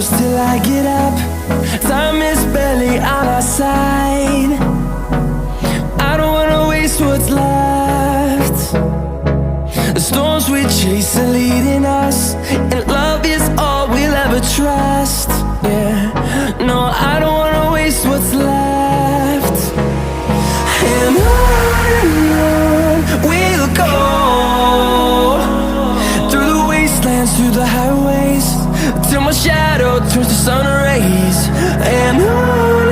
close till I get up. Time is barely on our side. I don't wanna waste what's left. The storms we chase are leading us, and love is all we'll ever trust. Yeah, no, I don't wanna waste what's left. And on we'll go, through the wastelands, through the highways, till my shadow turns to sun rays. And on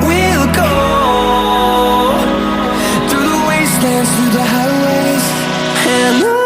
we'll go, through the wastelands, through the highways, and on.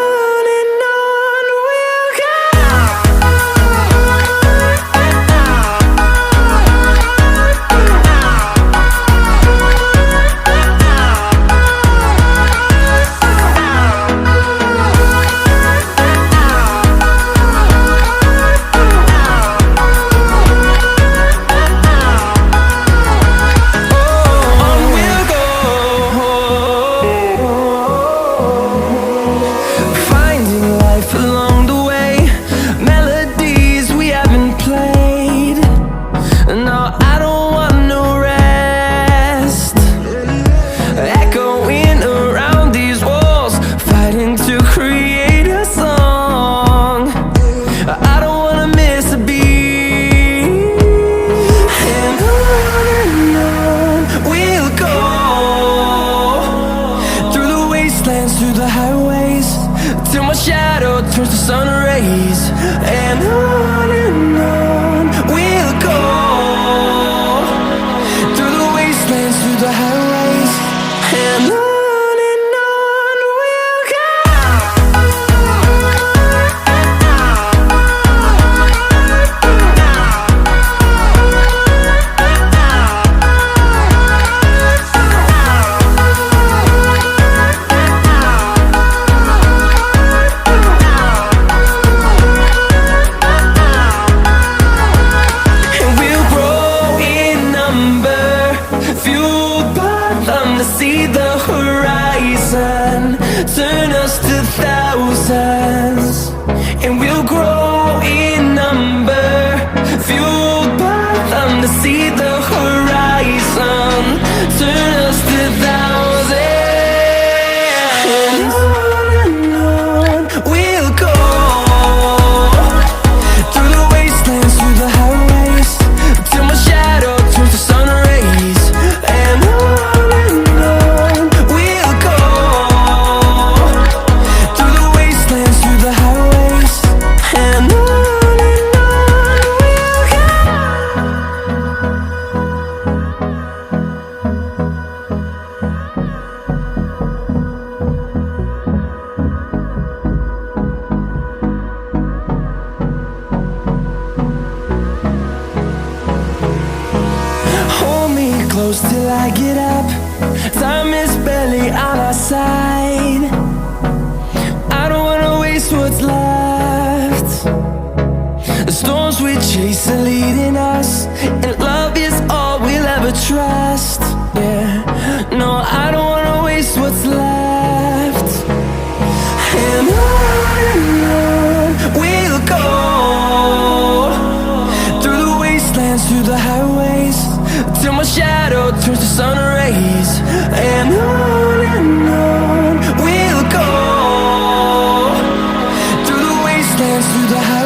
Through the highways, till my shadow turns to sun rays. And on we'll go, through the wastelands, through the highways, and on we'll go. See the horizon turn us to thousands, and we'll grow in number, fueled by them. To see the horizon turn us to thousands, and on we'll go, through the wastelands, through the highways, till my shadow turns to sun rays. And close till I get up. Time is barely on our side. I don't wanna waste what's left. The storms we chase are leading us, and love is all we'll ever trust. Yeah, no, I don't wanna waste what's left. And on we'll go, through the wastelands, through the highways, till my shadow turns to sun rays. And on we'll go, through the wastelands, through the highways.